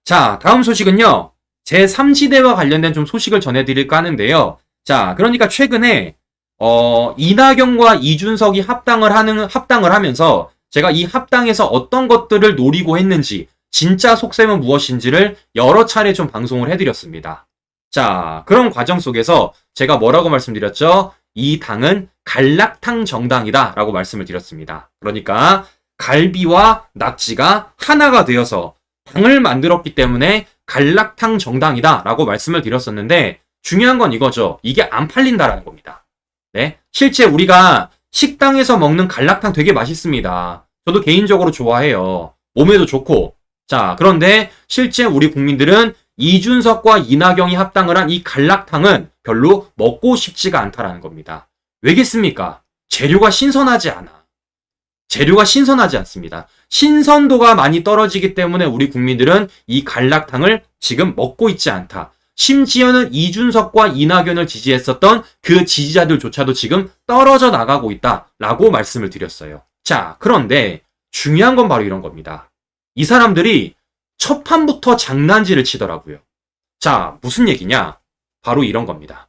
자, 다음 소식은요. 제3지대와 관련된 좀 소식을 전해드릴까 하는데요. 자, 그러니까 최근에 이낙연과 이준석이 합당을 하면서 제가 이 합당에서 어떤 것들을 노리고 했는지, 진짜 속셈은 무엇인지를 여러 차례 좀 방송을 해드렸습니다. 자, 그런 과정 속에서 제가 뭐라고 말씀드렸죠? 이 당은 갈락탕 정당이다 라고 말씀을 드렸습니다. 그러니까 갈비와 낙지가 하나가 되어서 당을 만들었기 때문에 갈락탕 정당이다 라고 말씀을 드렸었는데, 중요한 건 이거죠. 이게 안 팔린다라는 겁니다. 네, 실제 우리가 식당에서 먹는 갈락탕 되게 맛있습니다. 저도 개인적으로 좋아해요. 몸에도 좋고. 자, 그런데 실제 우리 국민들은 이준석과 이낙연이 합당을 한 이 갈락탕은 별로 먹고 싶지가 않다라는 겁니다. 왜겠습니까? 재료가 신선하지 않아. 재료가 신선하지 않습니다. 신선도가 많이 떨어지기 때문에 우리 국민들은 이 갈락탕을 지금 먹고 있지 않다. 심지어는 이준석과 이낙연을 지지했었던 그 지지자들조차도 지금 떨어져 나가고 있다라고 말씀을 드렸어요. 자, 그런데 중요한 건 바로 이런 겁니다. 이 사람들이 첫 판부터 장난질을 치더라고요. 자, 무슨 얘기냐? 바로 이런 겁니다.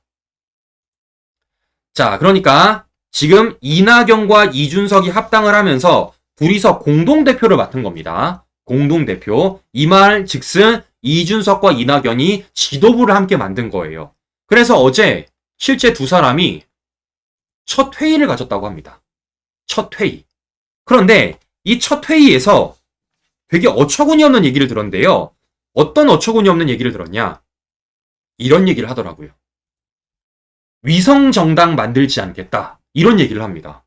자, 그러니까 지금 이낙연과 이준석이 합당을 하면서 둘이서 공동대표를 맡은 겁니다. 공동대표. 이 말 즉슨 이준석과 이낙연이 지도부를 함께 만든 거예요. 그래서 어제 실제 두 사람이 첫 회의를 가졌다고 합니다. 첫 회의. 그런데 이 첫 회의에서 되게 어처구니 없는 얘기를 들었는데요. 어떤 어처구니 없는 얘기를 들었냐? 이런 얘기를 하더라고요. 위성정당 만들지 않겠다. 이런 얘기를 합니다.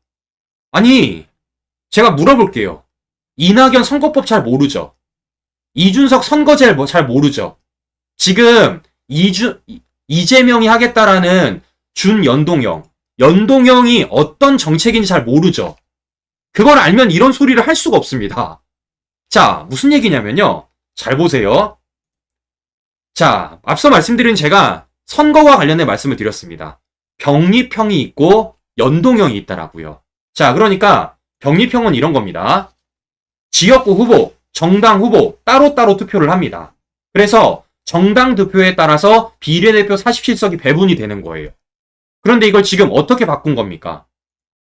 아니, 제가 물어볼게요. 이낙연 선거법 잘 모르죠? 이준석 선거제 잘 모르죠? 지금 이재명이 하겠다라는 연동형이 어떤 정책인지 잘 모르죠? 그걸 알면 이런 소리를 할 수가 없습니다. 자, 무슨 얘기냐면요. 잘 보세요. 자, 앞서 말씀드린 제가 선거와 관련해 말씀을 드렸습니다. 병립형이 있고 연동형이 있다라고요. 자, 그러니까 병립형은 이런 겁니다. 지역구 후보, 정당 후보 따로따로 투표를 합니다. 그래서 정당 득표에 따라서 비례대표 47석이 배분이 되는 거예요. 그런데 이걸 지금 어떻게 바꾼 겁니까?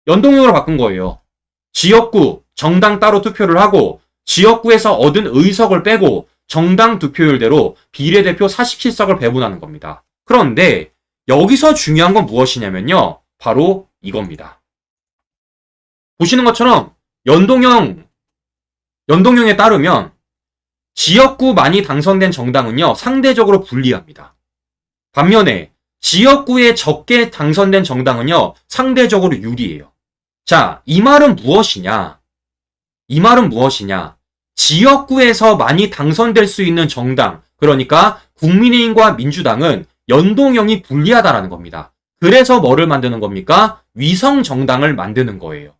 연동형으로 바꾼 거예요. 지역구, 정당 따로 투표를 하고 지역구에서 얻은 의석을 빼고 정당 득표율대로 비례대표 47석을 배분하는 겁니다. 그런데 여기서 중요한 건 무엇이냐면요. 바로 이겁니다. 보시는 것처럼 연동형에 따르면 지역구 많이 당선된 정당은요, 상대적으로 불리합니다. 반면에 지역구에 적게 당선된 정당은요, 상대적으로 유리해요. 자, 이 말은 무엇이냐? 지역구에서 많이 당선될 수 있는 정당, 그러니까 국민의힘과 민주당은 연동형이 불리하다라는 겁니다. 그래서 뭐를 만드는 겁니까? 위성정당을 만드는 거예요.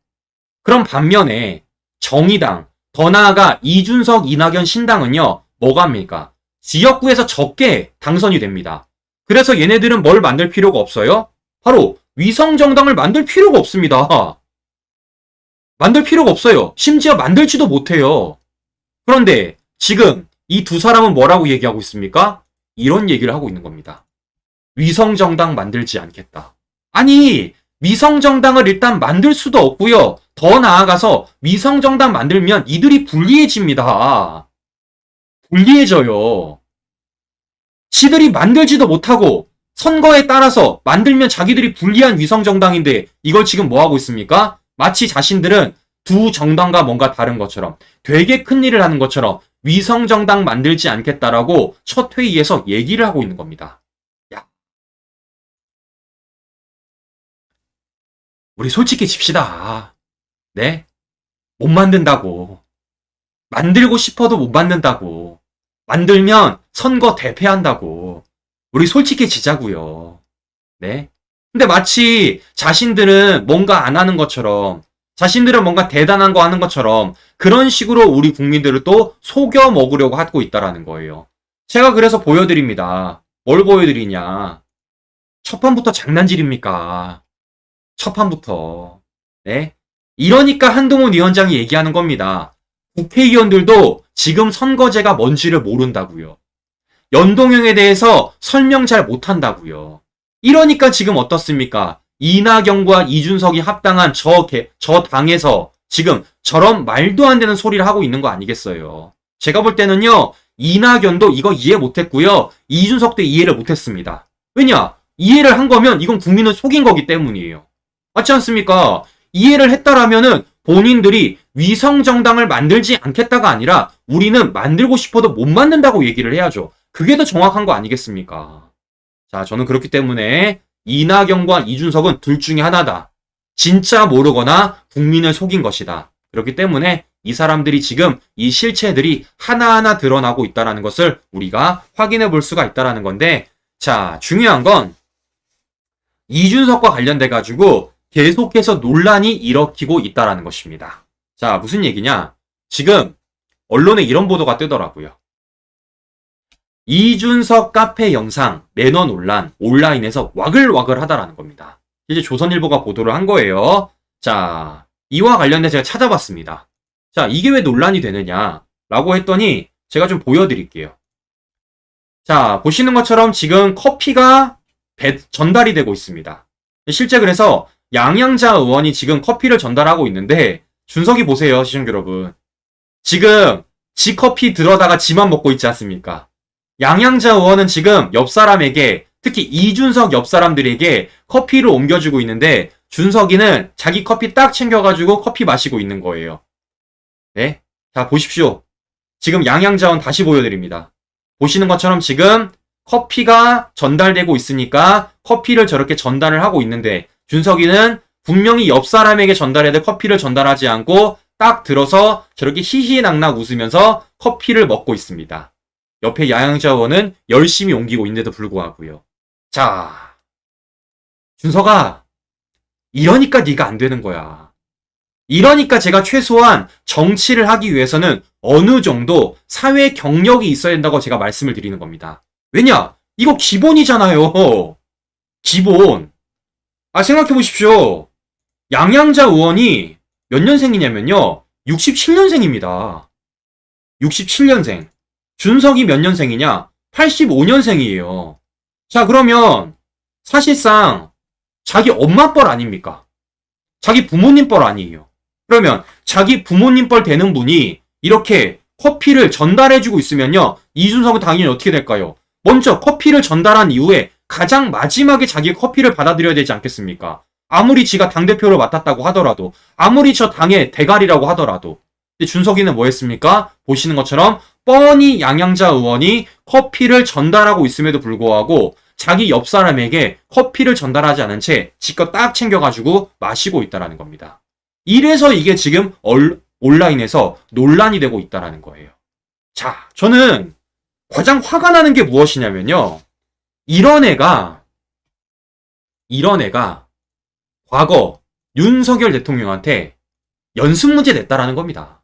그럼 반면에 정의당, 더 나아가 이준석, 이낙연 신당은요, 뭐가 합니까? 지역구에서 적게 당선이 됩니다. 그래서 얘네들은 뭘 만들 필요가 없어요? 바로 위성정당을 만들 필요가 없습니다. 만들 필요가 없어요. 심지어 만들지도 못해요. 그런데 지금 이 두 사람은 뭐라고 얘기하고 있습니까? 이런 얘기를 하고 있는 겁니다. 위성정당 만들지 않겠다. 아니, 위성정당을 일단 만들 수도 없고요. 더 나아가서 위성정당 만들면 이들이 불리해집니다. 불리해져요. 지들이 만들지도 못하고 선거에 따라서 만들면 자기들이 불리한 위성정당인데 이걸 지금 뭐 하고 있습니까? 마치 자신들은 두 정당과 뭔가 다른 것처럼, 되게 큰 일을 하는 것처럼 위성정당 만들지 않겠다라고 첫 회의에서 얘기를 하고 있는 겁니다. 야, 우리 솔직히 집시다. 네? 못 만든다고. 만들고 싶어도 못 만든다고. 만들면 선거 대패한다고. 우리 솔직히 지자고요. 네? 근데 마치 자신들은 뭔가 안 하는 것처럼, 자신들은 뭔가 대단한 거 하는 것처럼 그런 식으로 우리 국민들을 또 속여 먹으려고 하고 있다라는 거예요. 제가 그래서 보여드립니다. 뭘 보여드리냐. 첫 판부터 장난질입니까? 첫 판부터. 네? 이러니까 한동훈 위원장이 얘기하는 겁니다. 국회의원들도 지금 선거제가 뭔지를 모른다고요. 연동형에 대해서 설명 잘 못한다고요. 이러니까 지금 어떻습니까? 이낙연과 이준석이 합당한 저 당에서 지금 저런 말도 안 되는 소리를 하고 있는 거 아니겠어요? 제가 볼 때는요, 이낙연도 이거 이해 못했고요, 이준석도 이해를 못했습니다. 왜냐? 이해를 한 거면 이건 국민을 속인 거기 때문이에요. 맞지 않습니까? 이해를 했다라면은 본인들이 위성정당을 만들지 않겠다가 아니라 우리는 만들고 싶어도 못 만든다고 얘기를 해야죠. 그게 더 정확한 거 아니겠습니까? 자, 저는 그렇기 때문에 이낙연과 이준석은 둘 중에 하나다. 진짜 모르거나 국민을 속인 것이다. 그렇기 때문에 이 사람들이 지금 이 실체들이 하나하나 드러나고 있다는 것을 우리가 확인해 볼 수가 있다는 건데, 자, 중요한 건 이준석과 관련돼 가지고 계속해서 논란이 일으키고 있다는 것입니다. 자, 무슨 얘기냐? 지금 언론에 이런 보도가 뜨더라고요. 이준석 카페 영상 매너 논란 온라인에서 와글와글 하다라는 겁니다. 이제 조선일보가 보도를 한 거예요. 자, 이와 관련해 제가 찾아봤습니다. 자, 이게 왜 논란이 되느냐라고 했더니 제가 좀 보여드릴게요. 자, 보시는 것처럼 지금 커피가 전달이 되고 있습니다. 실제 그래서 양양자 의원이 지금 커피를 전달하고 있는데, 준석이 보세요, 시청자 여러분. 지금 지 커피 들어다가 지만 먹고 있지 않습니까? 양양자 의원은 지금 옆 사람에게, 특히 이준석 옆 사람들에게 커피를 옮겨주고 있는데, 준석이는 자기 커피 딱 챙겨가지고 커피 마시고 있는 거예요. 네? 자, 보십시오. 지금 양양자 의원 다시 보여드립니다. 보시는 것처럼 지금 커피가 전달되고 있으니까 커피를 저렇게 전달을 하고 있는데, 준석이는 분명히 옆 사람에게 전달해야 될 커피를 전달하지 않고 딱 들어서 저렇게 희희낙낙 웃으면서 커피를 먹고 있습니다. 옆에 양양자 의원은 열심히 옮기고 있는데도 불구하고요. 자, 준석아, 이러니까 네가 안 되는 거야. 이러니까 제가 최소한 정치를 하기 위해서는 어느 정도 사회 경력이 있어야 된다고 제가 말씀을 드리는 겁니다. 왜냐? 이거 기본이잖아요. 기본. 아, 생각해 보십시오. 양양자 의원이 몇 년생이냐면요, 67년생입니다. 67년생. 준석이 몇 년생이냐? 85년생이에요. 자, 그러면 사실상 자기 엄마 뻘 아닙니까? 자기 부모님 뻘 아니에요. 그러면 자기 부모님 뻘 되는 분이 이렇게 커피를 전달해주고 있으면요, 이준석은 당연히 어떻게 될까요? 먼저 커피를 전달한 이후에 가장 마지막에 자기 커피를 받아들여야 되지 않겠습니까? 아무리 지가 당대표를 맡았다고 하더라도, 아무리 저 당의 대가리라고 하더라도. 근데 준석이는 뭐 했습니까? 보시는 것처럼 뻔히 양양자 의원이 커피를 전달하고 있음에도 불구하고 자기 옆 사람에게 커피를 전달하지 않은 채 지껏 딱 챙겨가지고 마시고 있다는 겁니다. 이래서 이게 지금 온라인에서 논란이 되고 있다는 거예요. 자, 저는 가장 화가 나는 게 무엇이냐면요, 이런 애가 과거 윤석열 대통령한테 연습 문제 냈다라는 겁니다.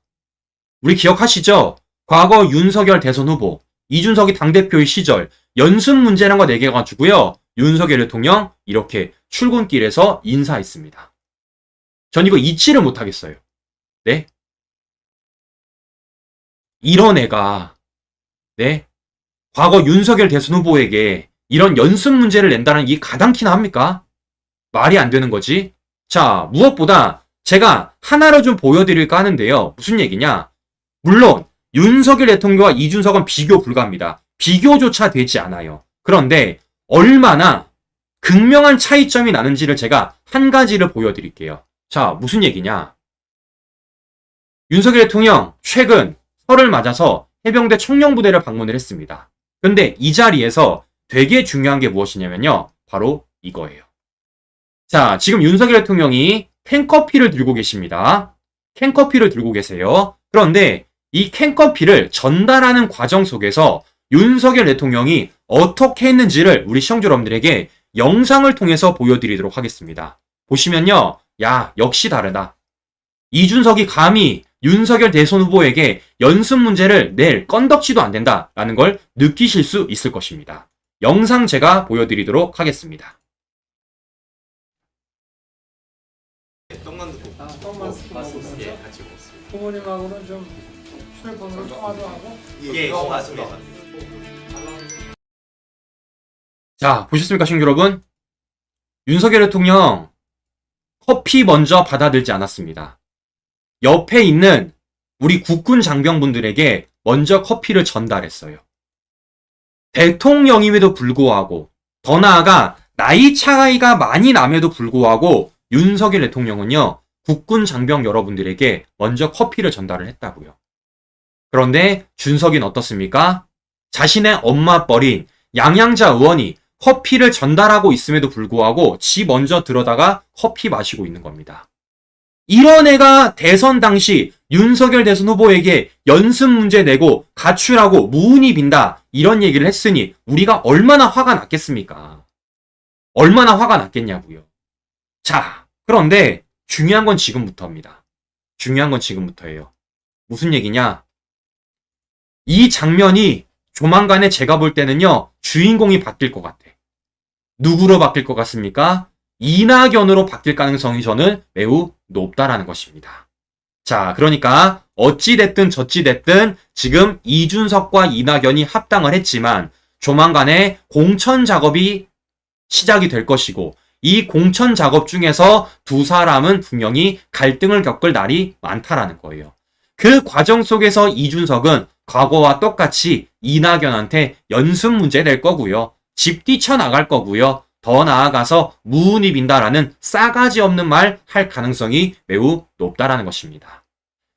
우리 기억하시죠? 과거 윤석열 대선 후보, 이준석이 당대표의 시절 연습 문제란 거 내겨가지고요, 윤석열 대통령 이렇게 출근길에서 인사했습니다. 전 이거 잊지를 못하겠어요. 네? 이런 애가, 네? 과거 윤석열 대선 후보에게 이런 연습 문제를 낸다는 이 가당키나 합니까? 말이 안 되는 거지. 자, 무엇보다 제가 하나로 좀 보여드릴까 하는데요. 무슨 얘기냐? 물론 윤석열 대통령과 이준석은 비교 불가합니다. 비교조차 되지 않아요. 그런데 얼마나 극명한 차이점이 나는지를 제가 한 가지를 보여드릴게요. 자, 무슨 얘기냐? 윤석열 대통령 최근 설을 맞아서 해병대 청령부대를 방문을 했습니다. 근데 이 자리에서 되게 중요한 게 무엇이냐면요, 바로 이거예요. 자, 지금 윤석열 대통령이 캔커피를 들고 계십니다. 캔커피를 들고 계세요. 그런데 이 캔커피를 전달하는 과정 속에서 윤석열 대통령이 어떻게 했는지를 우리 시청자 여러분들에게 영상을 통해서 보여드리도록 하겠습니다. 보시면요, 야, 역시 다르다. 이준석이 감히 윤석열 대선 후보에게 연습 문제를 낼 건덕지도 안 된다라는 걸 느끼실 수 있을 것입니다. 영상 제가 보여드리도록 하겠습니다. 떡만두 볶음. 떡만 먹었어요? 예, 같이 먹었습니다. 부모님하고는 좀 휴대폰으로 통화도 하고. 예, 맞습니다. 자, 보셨습니까, 시청자 여러분? 윤석열 대통령 커피 먼저 받아들지 않았습니다. 옆에 있는 우리 국군 장병분들에게 먼저 커피를 전달했어요. 대통령임에도 불구하고, 더 나아가 나이 차이가 많이 남에도 불구하고 윤석열 대통령은요, 국군 장병 여러분들에게 먼저 커피를 전달을 했다고요. 그런데 준석이는 어떻습니까? 자신의 엄마뻘인 양양자 의원이 커피를 전달하고 있음에도 불구하고 지 먼저 들어다가 커피 마시고 있는 겁니다. 이런 애가 대선 당시 윤석열 대선 후보에게 연습 문제 내고 가출하고 무운이 빈다 이런 얘기를 했으니 우리가 얼마나 화가 났겠습니까? 얼마나 화가 났겠냐고요. 자, 그런데 중요한 건 지금부터입니다. 중요한 건 지금부터예요. 무슨 얘기냐? 이 장면이 조만간에 제가 볼 때는요, 주인공이 바뀔 것 같아. 누구로 바뀔 것 같습니까? 이낙연으로 바뀔 가능성이 저는 매우 높다라는 것입니다. 자, 그러니까 어찌됐든 저찌됐든 지금 이준석과 이낙연이 합당을 했지만 조만간에 공천 작업이 시작이 될 것이고 이 공천 작업 중에서 두 사람은 분명히 갈등을 겪을 날이 많다라는 거예요. 그 과정 속에서 이준석은 과거와 똑같이 이낙연한테 연습 문제 낼 거고요. 집 뛰쳐나갈 거고요. 더 나아가서 무운이 빈다라는 싸가지 없는 말 할 가능성이 매우 높다라는 것입니다.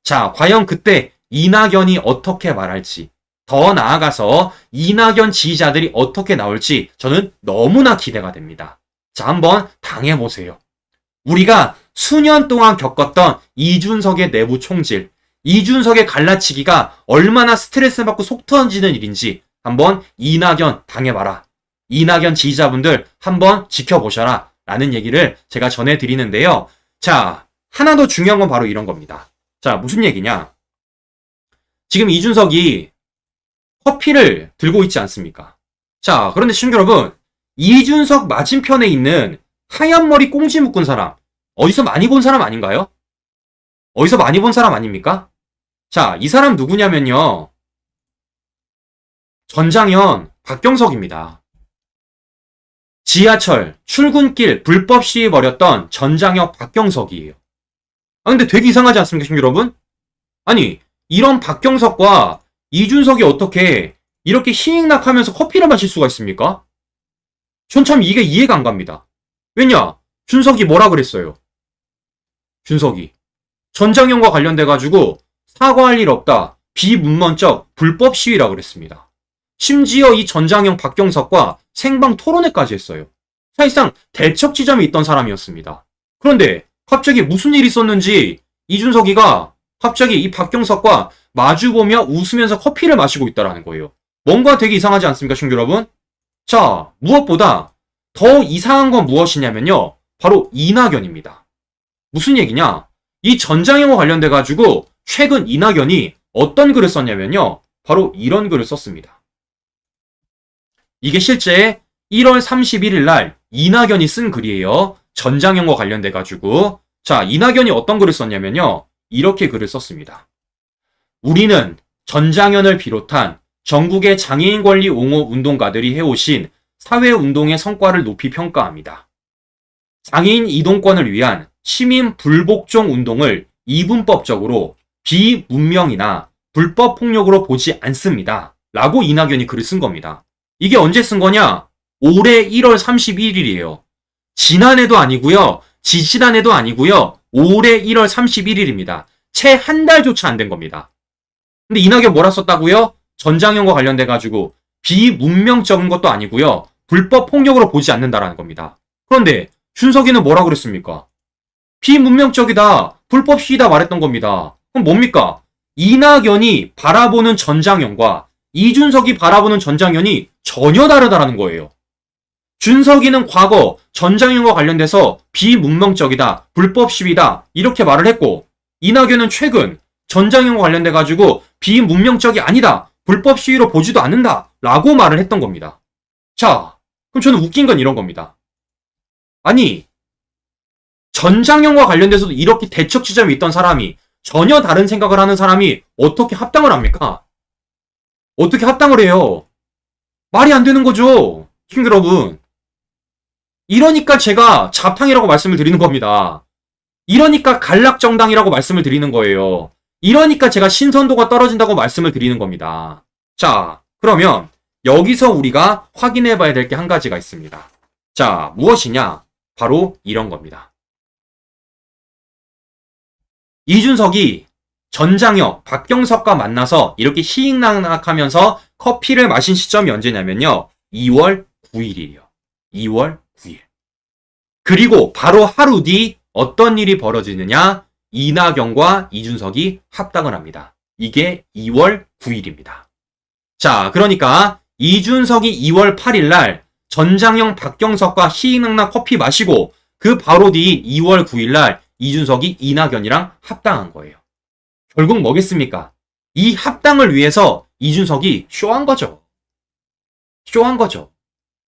자, 과연 그때 이낙연이 어떻게 말할지, 더 나아가서 이낙연 지지자들이 어떻게 나올지 저는 너무나 기대가 됩니다. 자, 한번 당해보세요. 우리가 수년 동안 겪었던 이준석의 내부 총질, 이준석의 갈라치기가 얼마나 스트레스 받고 속 터지는 일인지 한번 이낙연 당해봐라. 이낙연 지지자분들 한번 지켜보셔라. 라는 얘기를 제가 전해드리는데요. 자, 하나 더 중요한 건 바로 이런 겁니다. 자, 무슨 얘기냐? 지금 이준석이 커피를 들고 있지 않습니까? 자, 그런데 시청자 여러분, 이준석 맞은편에 있는 하얀 머리 꽁지 묶은 사람, 어디서 많이 본 사람 아닌가요? 어디서 많이 본 사람 아닙니까? 자, 이 사람 누구냐면요. 전장현 박경석입니다. 지하철 출근길 불법 시위 벌였던 전장현 박경석이에요. 아, 근데 되게 이상하지 않습니까, 시청자 여러분? 아니, 이런 박경석과 이준석이 어떻게 이렇게 희익낙하면서 커피를 마실 수가 있습니까? 전 참 이게 이해가 안 갑니다. 왜냐? 준석이 뭐라 그랬어요? 준석이 전장현과 관련돼가지고 사과할 일 없다. 비문문적 불법 시위라 그랬습니다. 심지어 이 전장현 박경석과 생방 토론회까지 했어요. 사실상 대척 지점이 있던 사람이었습니다. 그런데 갑자기 무슨 일이 있었는지 이준석이가 갑자기 이 박경석과 마주보며 웃으면서 커피를 마시고 있다라는 거예요. 뭔가 되게 이상하지 않습니까, 시청자 여러분? 자, 무엇보다 더 이상한 건 무엇이냐면요. 바로 이낙연입니다. 무슨 얘기냐? 이 전장현과 관련돼가지고 최근 이낙연이 어떤 글을 썼냐면요. 바로 이런 글을 썼습니다. 이게 실제 1월 31일 날 이낙연이 쓴 글이에요. 전장현과 관련돼가지고. 자, 이낙연이 어떤 글을 썼냐면요. 이렇게 글을 썼습니다. 우리는 전장현을 비롯한 전국의 장애인 권리 옹호 운동가들이 해오신 사회운동의 성과를 높이 평가합니다. 장애인 이동권을 위한 시민 불복종 운동을 이분법적으로 비문명이나 불법 폭력으로 보지 않습니다. 라고 이낙연이 글을 쓴 겁니다. 이게 언제 쓴 거냐? 올해 1월 31일이에요. 지난해도 아니고요. 지지난해도 아니고요. 올해 1월 31일입니다. 채 한 달조차 안 된 겁니다. 근데 이낙연 뭐라 썼다고요? 전장현과 관련돼가지고 비문명적인 것도 아니고요. 불법 폭력으로 보지 않는다라는 겁니다. 그런데 준석이는 뭐라 그랬습니까? 비문명적이다. 불법 시위다 말했던 겁니다. 그럼 뭡니까? 이낙연이 바라보는 전장현과 이준석이 바라보는 전장현이 전혀 다르다라는 거예요. 준석이는 과거 전장현과 관련돼서 비문명적이다, 불법 시위다 이렇게 말을 했고 이낙연은 최근 전장현과 관련돼가지고 비문명적이 아니다, 불법 시위로 보지도 않는다 라고 말을 했던 겁니다. 자, 그럼 저는 웃긴 건 이런 겁니다. 아니, 전장현과 관련돼서도 이렇게 대척 지점이 있던 사람이 전혀 다른 생각을 하는 사람이 어떻게 합당을 합니까? 어떻게 합당을 해요? 말이 안 되는 거죠. 시청자 여러분. 이러니까 제가 잡탕이라고 말씀을 드리는 겁니다. 이러니까 간락정당이라고 말씀을 드리는 거예요. 이러니까 제가 신선도가 떨어진다고 말씀을 드리는 겁니다. 자, 그러면 여기서 우리가 확인해 봐야 될 게 한 가지가 있습니다. 자, 무엇이냐? 바로 이런 겁니다. 이준석이 전장혁, 박경석과 만나서 이렇게 희익낙낙하면서 커피를 마신 시점이 언제냐면요. 2월 9일이에요. 2월 9일. 그리고 바로 하루 뒤 어떤 일이 벌어지느냐? 이낙연과 이준석이 합당을 합니다. 이게 2월 9일입니다. 자, 그러니까 이준석이 2월 8일 날 전장형 박경석과 희익낙낙 커피 마시고 그 바로 뒤 2월 9일 날 이준석이 이낙연이랑 합당한 거예요. 결국 뭐겠습니까? 이 합당을 위해서 이준석이 쇼한 거죠. 쇼한 거죠.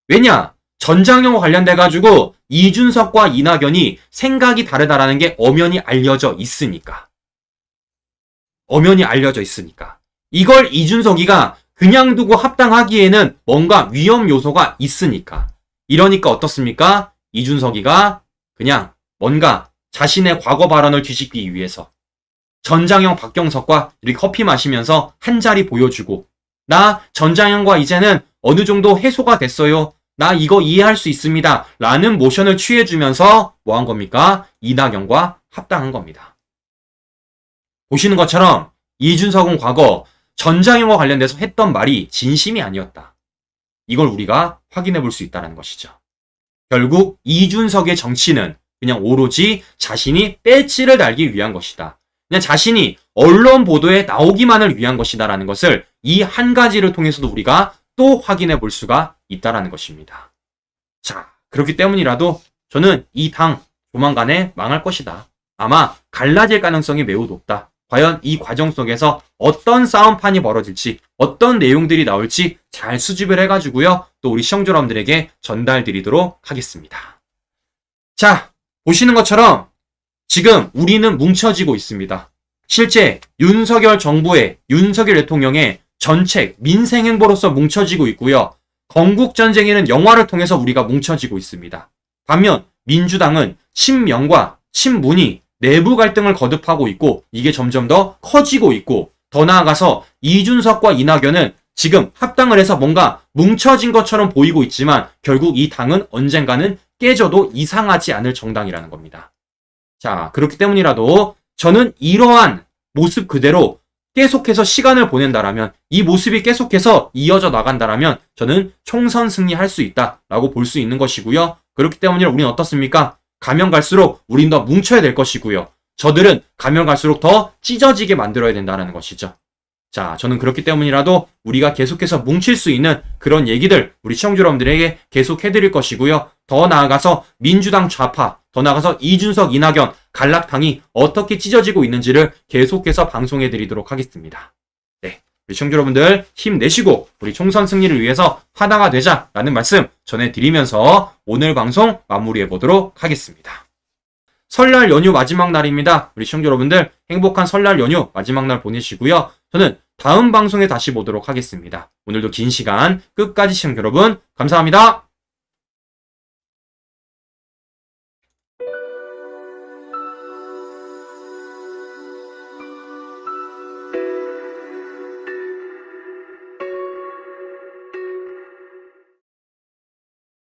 왜냐? 전장형과 관련돼가지고 이준석과 이낙연이 생각이 다르다라는 게 엄연히 알려져 있으니까. 엄연히 알려져 있으니까. 이걸 이준석이가 그냥 두고 합당하기에는 뭔가 위험 요소가 있으니까. 이러니까 어떻습니까? 이준석이가 그냥 뭔가 자신의 과거 발언을 뒤집기 위해서 전장형 박경석과 이렇게 커피 마시면서 한 자리 보여주고 나 전장형과 이제는 어느 정도 해소가 됐어요. 나 이거 이해할 수 있습니다. 라는 모션을 취해주면서 뭐 한 겁니까? 이낙연과 합당한 겁니다. 보시는 것처럼 이준석은 과거 전장형과 관련돼서 했던 말이 진심이 아니었다. 이걸 우리가 확인해 볼 수 있다는 것이죠. 결국 이준석의 정치는 그냥 오로지 자신이 배지를 달기 위한 것이다. 그냥 자신이 언론 보도에 나오기만을 위한 것이다라는 것을 이 한 가지를 통해서도 우리가 또 확인해 볼 수가 있다라는 것입니다. 자, 그렇기 때문이라도 저는 이 당 조만간에 망할 것이다. 아마 갈라질 가능성이 매우 높다. 과연 이 과정 속에서 어떤 싸움판이 벌어질지, 어떤 내용들이 나올지 잘 수집을 해가지고요. 또 우리 시청자 여러분들에게 전달 드리도록 하겠습니다. 자, 보시는 것처럼 지금 우리는 뭉쳐지고 있습니다. 실제 윤석열 정부의, 윤석열 대통령의 정책, 민생행보로서 뭉쳐지고 있고요. 건국전쟁에는 영화를 통해서 우리가 뭉쳐지고 있습니다. 반면 민주당은 친명과 친문이 내부 갈등을 거듭하고 있고 이게 점점 더 커지고 있고 더 나아가서 이준석과 이낙연은 지금 합당을 해서 뭔가 뭉쳐진 것처럼 보이고 있지만 결국 이 당은 언젠가는 깨져도 이상하지 않을 정당이라는 겁니다. 자, 그렇기 때문이라도 저는 이러한 모습 그대로 계속해서 시간을 보낸다라면 이 모습이 계속해서 이어져 나간다라면 저는 총선 승리할 수 있다라고 볼 수 있는 것이고요. 그렇기 때문에 우리는 어떻습니까? 가면 갈수록 우린 더 뭉쳐야 될 것이고요. 저들은 가면 갈수록 더 찢어지게 만들어야 된다는 것이죠. 자, 저는 그렇기 때문이라도 우리가 계속해서 뭉칠 수 있는 그런 얘기들 우리 시청자 여러분들에게 계속 해드릴 것이고요. 더 나아가서 민주당 좌파, 더 나아가서 이준석, 이낙연, 갈락당이 어떻게 찢어지고 있는지를 계속해서 방송해드리도록 하겠습니다. 네, 우리 시청자 여러분들 힘내시고 우리 총선 승리를 위해서 하나가 되자라는 말씀 전해드리면서 오늘 방송 마무리해보도록 하겠습니다. 설날 연휴 마지막 날입니다. 우리 시청자 여러분들 행복한 설날 연휴 마지막 날 보내시고요. 저는 다음 방송에 다시 보도록 하겠습니다. 오늘도 긴 시간 끝까지 시청자 여러분 감사합니다.